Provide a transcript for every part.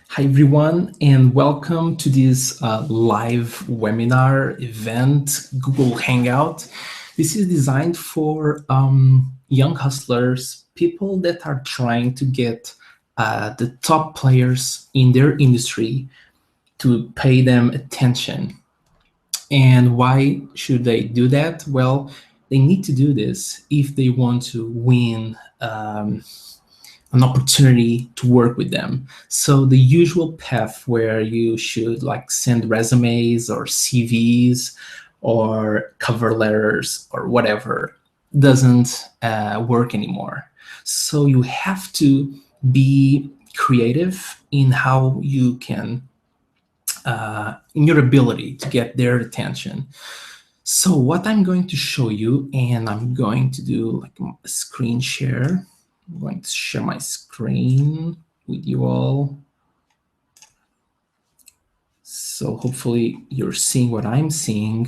Hi, everyone, and welcome to this live webinar event, Google Hangout. This is designed for young hustlers, people that are trying to get the top players in their industry to pay them attention. And why should they do that? Well, they need to do this if they want to win an opportunity to work with them. So the usual path where you should like send resumes or CVs or cover letters or whatever doesn't work anymore. So you have to be creative in how you can, in your ability to get their attention. So what I'm going to show you, and I'm going to do like a screen share. I'm going to share my screen with you all. So hopefully you're seeing what I'm seeing.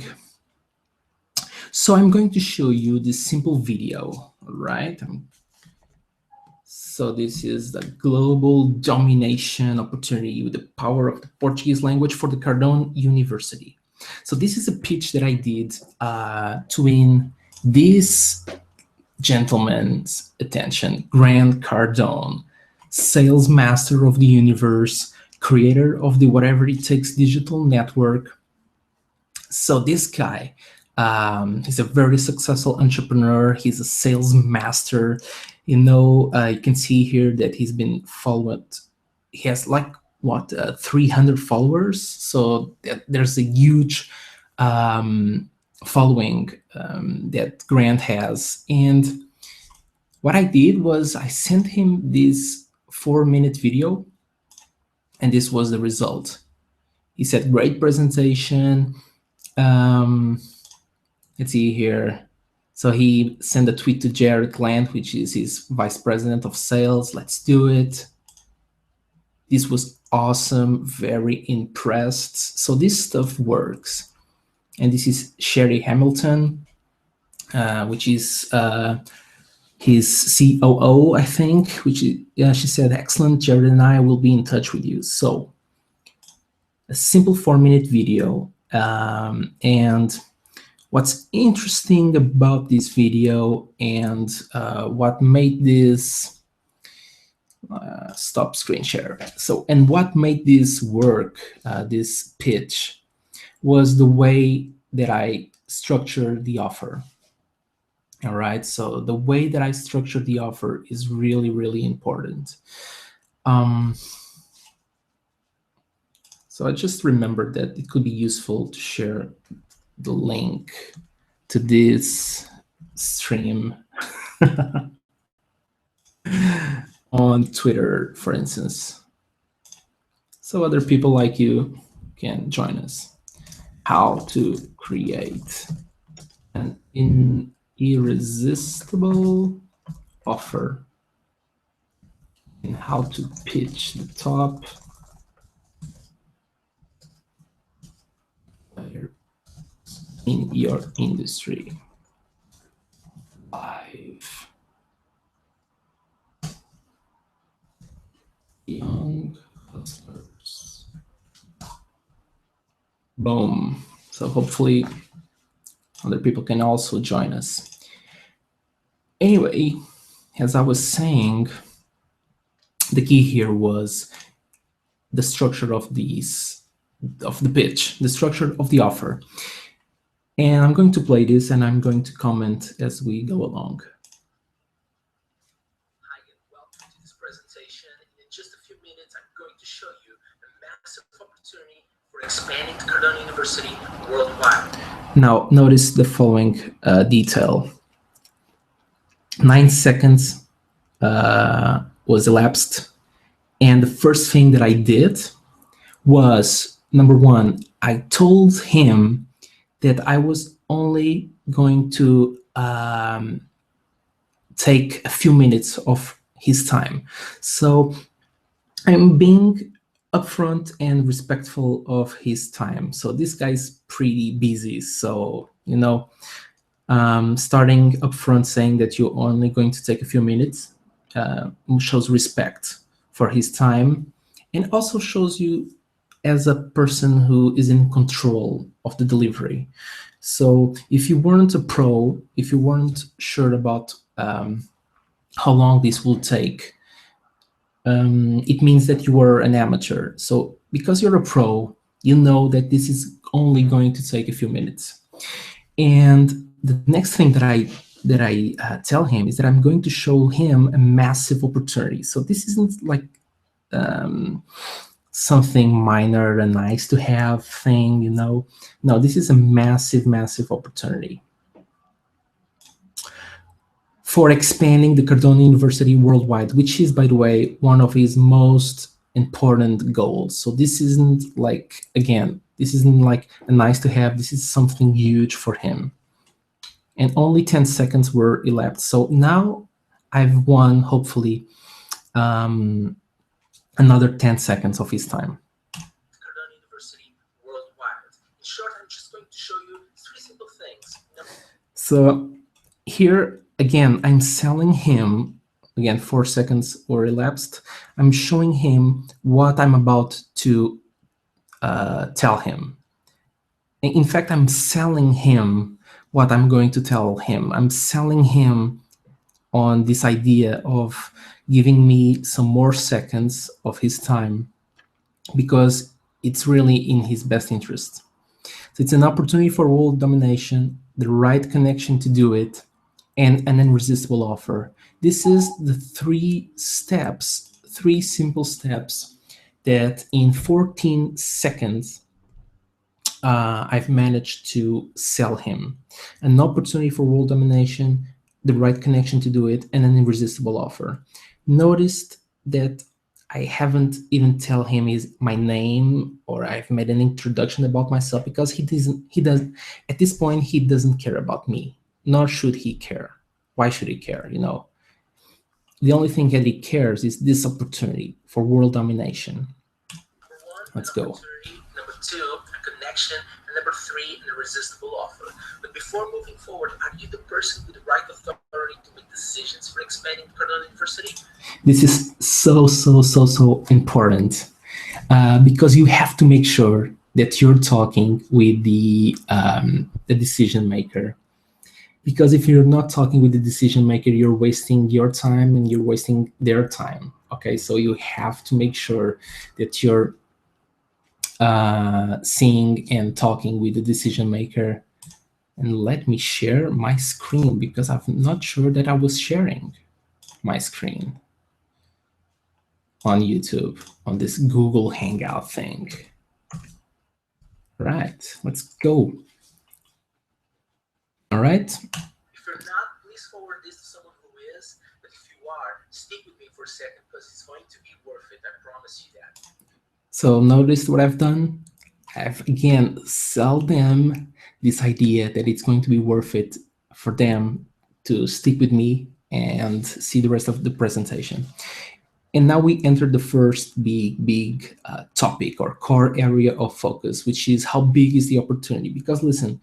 So I'm going to show you this simple video, right? So this is the global domination opportunity with the power of the Portuguese language for the Cardone University. So this is a pitch that I did to win this gentleman's attention, Grant Cardone, sales master of the universe, creator of the Whatever It Takes digital network. So this guy, he's a very successful entrepreneur. He's a sales master. You can see here that he's been followed. He has like 300 followers. So there's a huge following that Grant has. And what I did was I sent him this 4-minute video, and this was the result. He said, great presentation. Let's see here. So he sent a tweet to Jared Glant, which is his vice president of sales. Let's do it. This was awesome, very impressed. So this stuff works. And this is Sherry Hamilton, which is his COO, I think, which is, she said, excellent, Jared and I will be in touch with you. So a simple 4-minute video. And what's interesting about this video and what made this, stop screen share. So, and what made this work, this pitch, was the way that I structured the offer. All right, so the way that I structured the offer is really, really important. So I just remembered that it could be useful to share the link to this stream on Twitter, for instance. So other people like you can join us. How to create an irresistible offer and how to pitch the top in your industry. Live. Young hustlers. Boom. So hopefully other people can also join us. Anyway, as I was saying, the key here was the structure of the pitch, the structure of the offer. And I'm going to play this and I'm going to comment as we go along. Hi, and welcome to this presentation. In just a few minutes, I'm going to show you a massive opportunity for expanding the Cardone University worldwide. Now, notice the following detail. 9 seconds was elapsed. And the first thing that I did was, number one, I told him that I was only going to take a few minutes of his time. So I'm being upfront and respectful of his time. So this guy's pretty busy. So, starting upfront saying that you're only going to take a few minutes shows respect for his time and also shows you as a person who is in control of the delivery. So if you weren't a pro, if you weren't sure about how long this will take, it means that you are an amateur. So because you're a pro, you know that this is only going to take a few minutes. And the next thing that I tell him is that I'm going to show him a massive opportunity. So this isn't like something minor, a nice to have thing, you know. No, this is a massive, massive opportunity for expanding the Cardone University worldwide, which is, by the way, one of his most important goals. So this isn't like, again, this isn't like a nice to have, this is something huge for him. And only 10 seconds were elapsed. So now I've won, hopefully, another 10 seconds of his time. Cardone University worldwide. In short, I'm just going to show you three simple things. So here, again, I'm selling him, again, 4 seconds were elapsed. I'm showing him what I'm about to tell him. In fact, I'm selling him what I'm going to tell him. I'm selling him on this idea of giving me some more seconds of his time because it's really in his best interest. So it's an opportunity for world domination, the right connection to do it, and an irresistible offer. This is the three steps, three simple steps that in 14 seconds I've managed to sell him. An opportunity for world domination, the right connection to do it, and an irresistible offer. Noticed that I haven't even tell him my name, or I've made an introduction about myself, because he does at this point he doesn't care about me, nor should he care. Why should he care? You know, the only thing that he cares is this opportunity for world domination. Let's go. Number two, a connection, and number three, an irresistible offer. But before moving forward, are you the person with the right authority to make decisions for expanding Cardone University? This is so important because you have to make sure that you're talking with the decision maker. Because if you're not talking with the decision maker, you're wasting your time and you're wasting their time. Okay, so you have to make sure that you're seeing and talking with the decision maker. And let me share my screen because I'm not sure that I was sharing my screen on YouTube on this Google Hangout thing. Right, let's go. All right. If you're not, please forward this to someone who is. But if you are, stick with me for a second because it's going to be worth it. I promise you that. So notice what I've done. I've again sell them this idea that it's going to be worth it for them to stick with me and see the rest of the presentation. And now we enter the first big topic or core area of focus, which is how big is the opportunity? Because listen,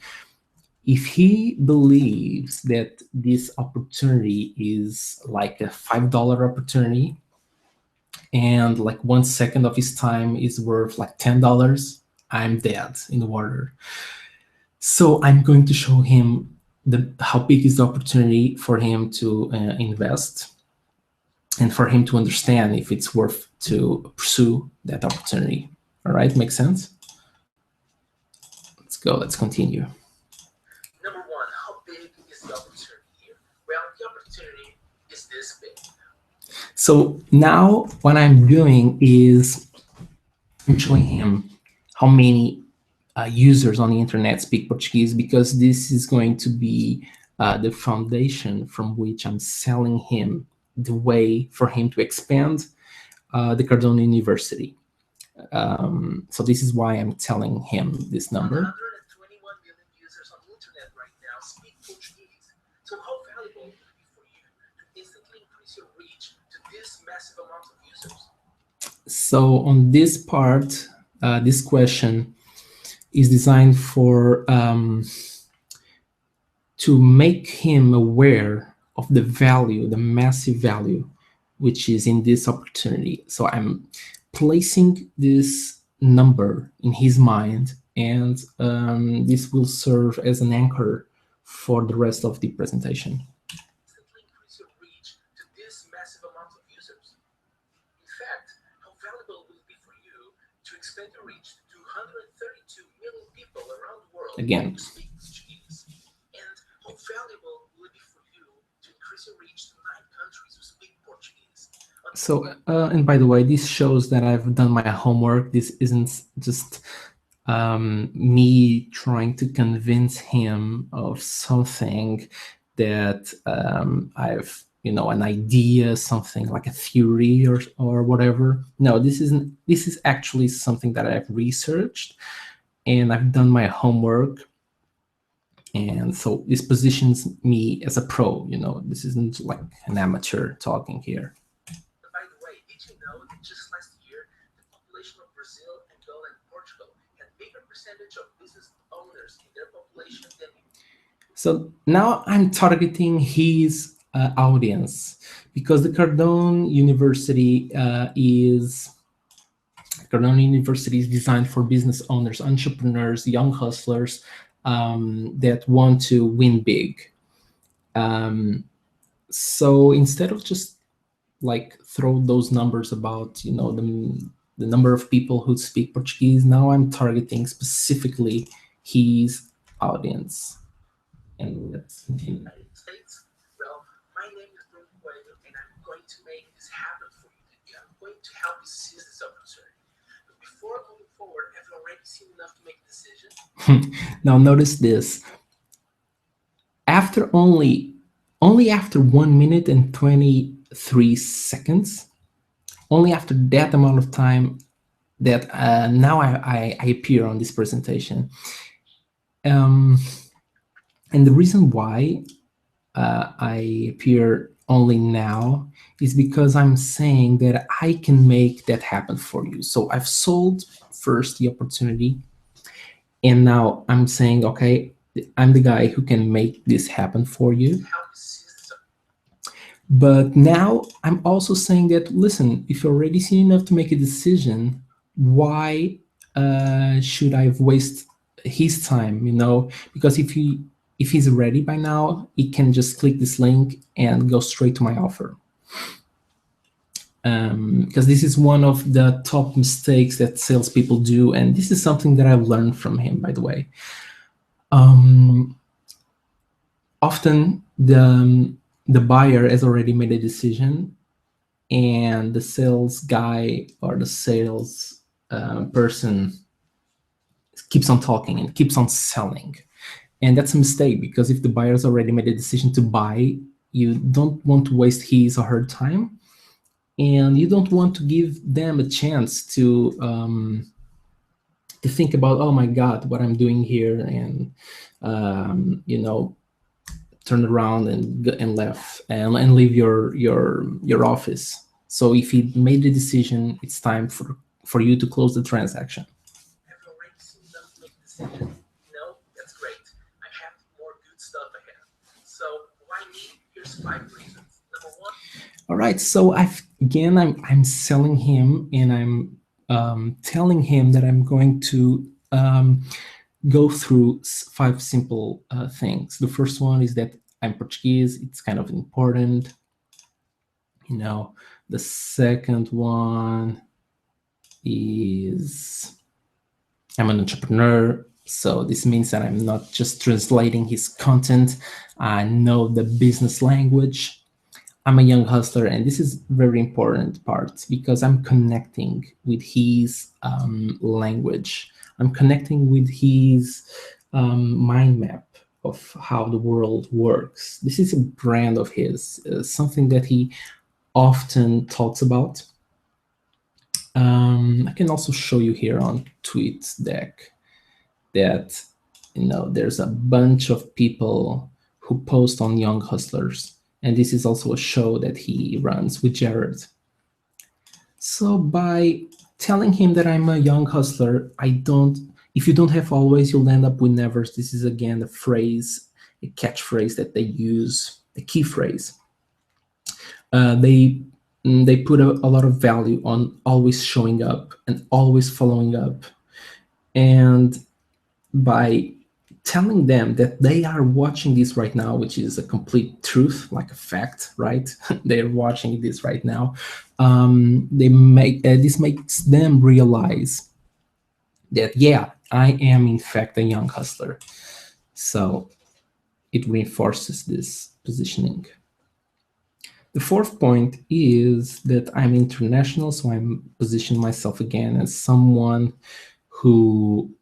if he believes that this opportunity is like a $5 opportunity and like 1 second of his time is worth like $10, I'm dead in the water. So I'm going to show him how big is the opportunity for him to invest and for him to understand if it's worth to pursue that opportunity. All right, makes sense? Let's go, let's continue. Number one, how big is the opportunity here? Well, the opportunity is this big. So now what I'm doing is I'm showing him how many users on the internet speak Portuguese, because this is going to be the foundation from which I'm selling him the way for him to expand the Cardone University. So this is why I'm telling him this number. 121 million users on the internet right now speak Portuguese. So how valuable would it be for you to instantly increase your reach to this massive amount of users? So on this part, this question is designed for to make him aware of the value, the massive value, which is in this opportunity. So I'm placing this number in his mind, and this will serve as an anchor for the rest of the presentation. Increase your reach to this massive amount of users. In fact, how valuable will it be for you to expand your reach to 232 million people around the world Again. who speak Portuguese? And how valuable will it be for you to increase your reach to 9 countries who speak Portuguese? So, and by the way, this shows that I've done my homework. This isn't just me trying to convince him of something that I've, an idea, something like a theory or whatever. No, this isn't. This is actually something that I've researched and I've done my homework. And so this positions me as a pro. This isn't like an amateur talking here. By the way, did you know that just last year, the population of Brazil, Angola, and Portugal had bigger percentage of business owners in their population than. So now I'm targeting his audience because the Cardone University is designed for business owners, entrepreneurs, young hustlers that want to win big. So instead of just like throw those numbers about the number of people who speak Portuguese, now I'm targeting specifically his audience. And let's continue. United States? Well, my name is Bruno Coelho, and I'm going to make this happen for you today. I'm going to help you seize this opportunity. But before moving forward, have you already seen enough to make a decision? Now notice this. After only after 1 minute and 23 seconds, only after that amount of time that now I appear on this presentation. And the reason why I appear only now is because I'm saying that I can make that happen for you. So I've sold first the opportunity, and now I'm saying, okay, I'm the guy who can make this happen for you. But now I'm also saying that, listen, if you're already seen enough to make a decision, why should I waste his time? Because if he's ready by now, he can just click this link and go straight to my offer. Because this is one of the top mistakes that salespeople do, and this is something that I've learned from him, by the way. Often the buyer has already made a decision, and the sales guy or the sales person keeps on talking and keeps on selling. And that's a mistake, because if the buyer's already made a decision to buy, you don't want to waste his or her time, and you don't want to give them a chance to think about, oh my God, what I'm doing here, and turn around and left and leave your office. So if he made the decision, it's time for you to close the transaction. Have you already seen enough to make a decision? No? That's great. I have more good stuff ahead. So why me? Here's 5 reasons. Number 1. All right. So I'm selling him, and I'm telling him that I'm going to go through 5 simple things. The first one is that I'm Portuguese. It's kind of important. The second one is I'm an entrepreneur. So this means that I'm not just translating his content. I know the business language. I'm a young hustler, and this is very important part, because I'm connecting with his language. I'm connecting with his mind map of how the world works. This is a brand of his, something that he often talks about. I can also show you here on TweetDeck that there's a bunch of people who post on young hustlers, and this is also a show that he runs with Jared. So by telling him that I'm a young hustler, if you don't have always, you'll end up with never. This is again a phrase, a catchphrase that they use, the key phrase. They they put a lot of value on always showing up and always following up. And by telling them that they are watching this right now, which is a complete truth, like a fact, right? They're watching this right now. They make this makes them realize that, yeah, I am in fact a young hustler. So it reinforces this positioning. The fourth point is that I'm international, so I'm positioning myself again as someone who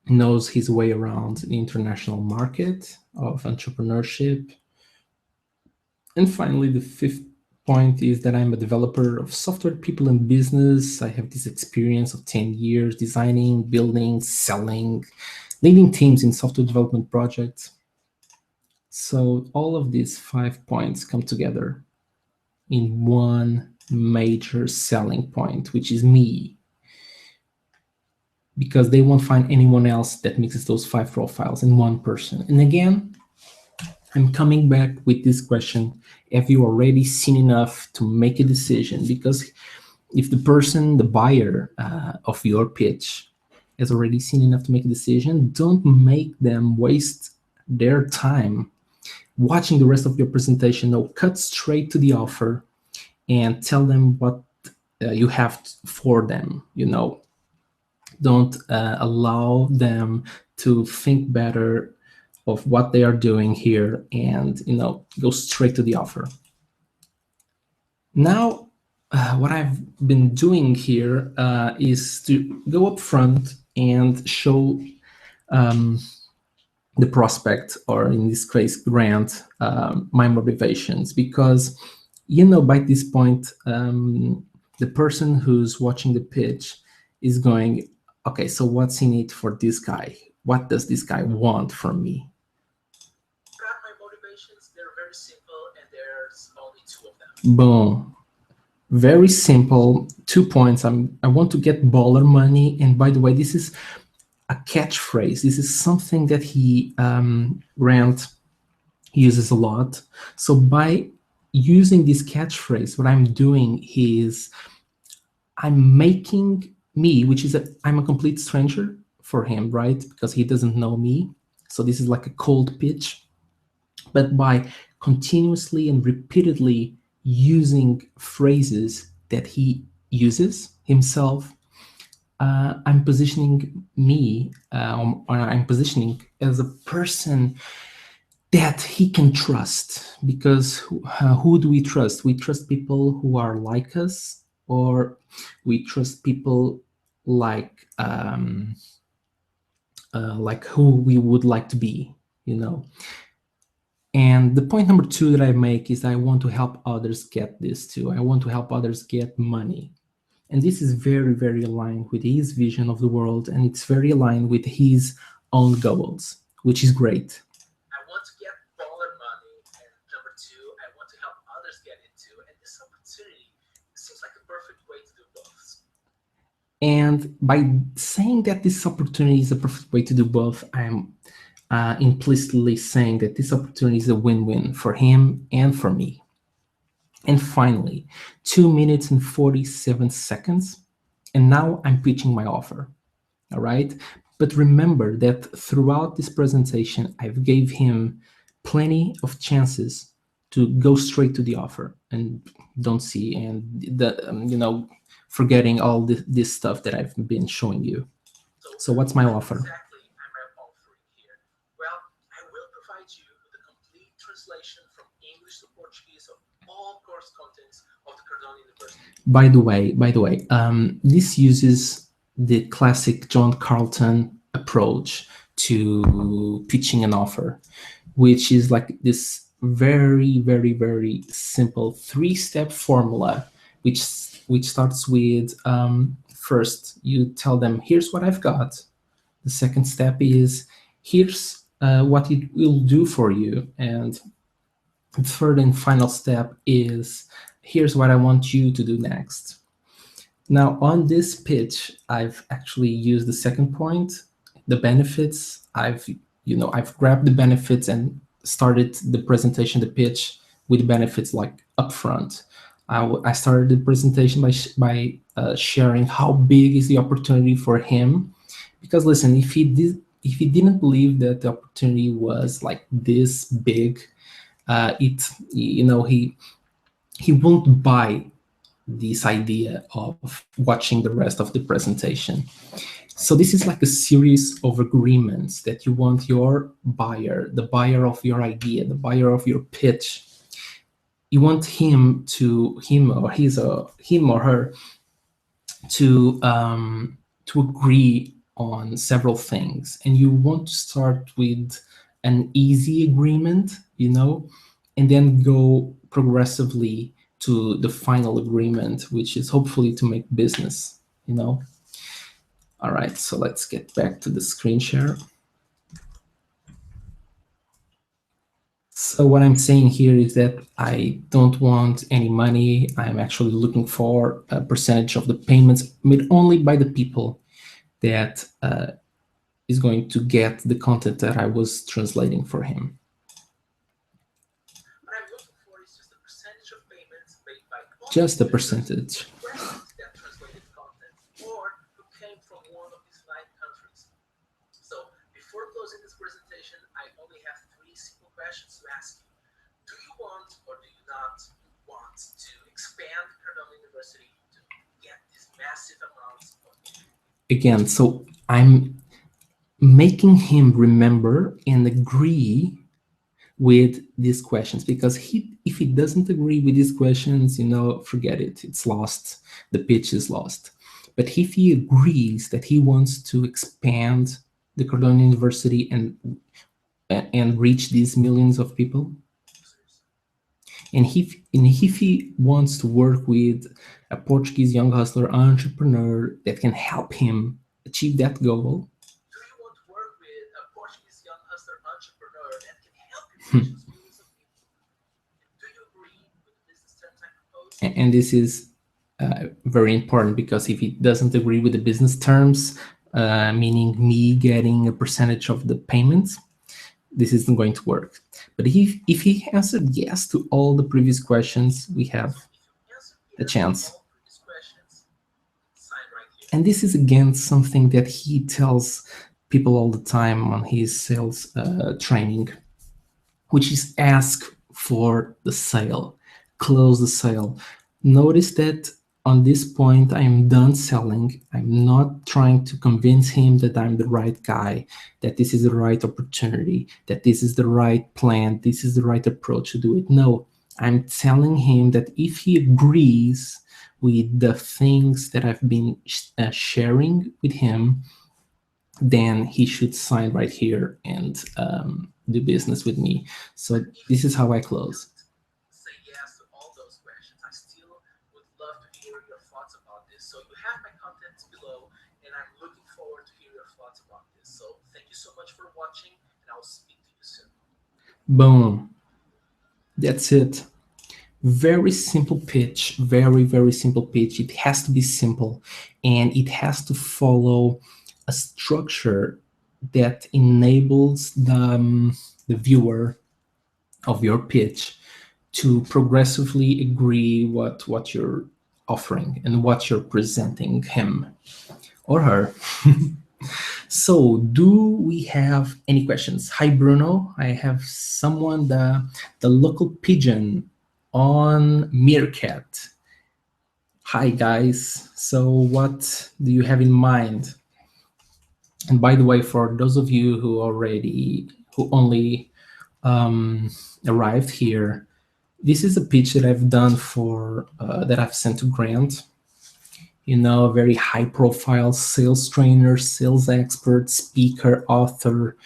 knows his way around the international market of entrepreneurship. And finally, the fifth point is that I'm a developer of software, people, and business. I have this experience of 10 years designing, building, selling, leading teams in software development projects. So all of these 5 points come together in one major selling point, which is me. Because they won't find anyone else that mixes those 5 profiles in one person. And again, I'm coming back with this question: have you already seen enough to make a decision? Because if the person, the buyer of your pitch, has already seen enough to make a decision, don't make them waste their time watching the rest of your presentation. No, cut straight to the offer and tell them what you have for them. Don't allow them to think better of what they are doing here, and go straight to the offer. Now, what I've been doing here is to go up front and show the prospect, or in this case Grant, my motivations, because by this point the person who's watching the pitch is going, okay, so what's in it for this guy? What does this guy want from me? Got my motivations. They're very simple, and there's only two of them. Boom. Very simple. 2 points. I want to get baller money. And by the way, this is a catchphrase. This is something that Grant uses a lot. So by using this catchphrase, what I'm doing is I'm making me, which is I'm a complete stranger for him, right? Because he doesn't know me. So this is like a cold pitch. But by continuously and repeatedly using phrases that he uses himself, I'm positioning me, or I'm positioning as a person that he can trust. Because who do we trust? We trust people who are like us, or we trust people like who we would like to be, And the point number 2 that I make is I want to help others get this too. I want to help others get money. And this is very, very aligned with his vision of the world, and it's very aligned with his own goals, which is great. I want to get baller money, and number 2, I want to help others get it too. And this opportunity seems like a perfect way to do both. And by saying that this opportunity is a perfect way to do both, I'm implicitly saying that this opportunity is a win-win for him and for me. And finally, 2 minutes and 47 seconds, and now I'm pitching my offer. All right. But remember that throughout this presentation, I've gave him plenty of chances to go straight to the offer and don't see, and forgetting all this stuff that I've been showing you. So what's my offer? Exactly, I'm offering here. Well, I will provide you with a complete translation from English to Portuguese of all course contents of the Cardone University. By the way, this uses the classic John Carlton approach to pitching an offer, which is like this very, very, very simple 3-step formula, which starts with first you tell them, here's what I've got. The second step is, here's what it will do for you. And the third and final step is, here's what I want you to do next. Now, on this pitch, I've actually used the second point, the benefits. I've grabbed the benefits and started the presentation, the pitch, with benefits like upfront. I started the presentation by sharing how big is the opportunity for him. Because listen, if he didn't believe that the opportunity was like this big, it you know he won't buy this idea of watching the rest of the presentation. So this is like a series of agreements that you want your buyer, the buyer of your idea, the buyer of your pitch, you want him or her to agree on several things, and you want to start with an easy agreement, and then go progressively to the final agreement, which is hopefully to make business. All right, so let's get back to the screen share. So what I'm saying here is that I don't want any money. I'm actually looking for a percentage of the payments made only by the people that is going to get the content that I was translating for him. What I'm looking for is just a percentage of payments made by all Just a users percentage. who requested that translated content or who came from one of these 9 countries. So before closing this presentation, I only have 3 simple questions to ask you. Do you want or do you not want to expand Cardano University to get these massive amounts of people? Again, so I'm making him remember and agree with these questions, because if he doesn't agree with these questions, forget it, it's lost, the pitch is lost. But if he agrees that he wants to expand the Cardano University and reach these millions of people, and if he wants to work with a Portuguese young hustler entrepreneur that can help him achieve that goal. Do you want to work with a Portuguese young hustler entrepreneur that can help you reach those millions of people? Do you agree with the business terms I proposed? And this is very important, because if he doesn't agree with the business terms, meaning me getting a percentage of the payments, this isn't going to work. But if he answered yes to all the previous questions, we have a chance. And this is again something that he tells people all the time on his sales training, which is ask for the sale, close the sale. Notice that on this point, I'm done selling. I'm not trying to convince him that I'm the right guy, that this is the right opportunity, that this is the right plan, this is the right approach to do it. No, I'm telling him that if he agrees with the things that I've been sharing with him, then he should sign right here and do business with me. So this is how I close. Say yes to all those questions. I still would love to hear your thoughts about this. So you have my contacts below, and I'm looking forward to hear your thoughts about this. So thank you so much for watching, and I'll speak to you soon. Boom. That's it. Very simple pitch, very, very simple pitch. It has to be simple, and it has to follow a structure that enables the viewer of your pitch to progressively agree what you're offering and what you're presenting him or her. So, do we have any questions? Hi, Bruno. I have someone, the local pigeon on Meerkat. Hi, guys. So, what do you have in mind? And by the way, for those of you who only arrived here, this is a pitch that I've done for that I've sent to Grant. A very high profile sales trainer, sales expert, speaker, author,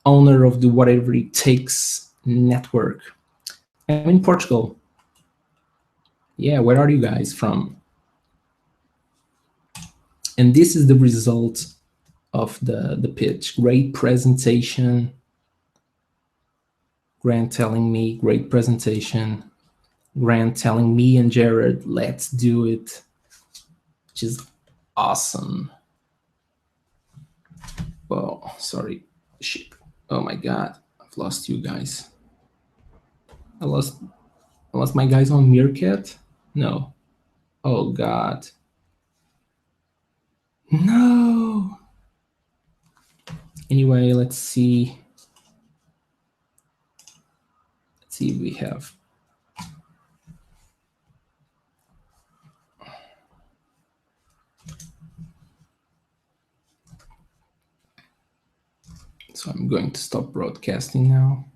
owner of the Whatever It Takes network. I'm in Portugal. Yeah, where are you guys from? And this is the result of the pitch. Great presentation. Grant telling me, great presentation. Grant telling me and Jared, let's do it, which is awesome. Oh, sorry. Shit. Oh my God. I've lost you guys. I lost my guys on Meerkat. No. Oh God. No. Anyway, let's see. Let's see if we have. So I'm going to stop broadcasting now.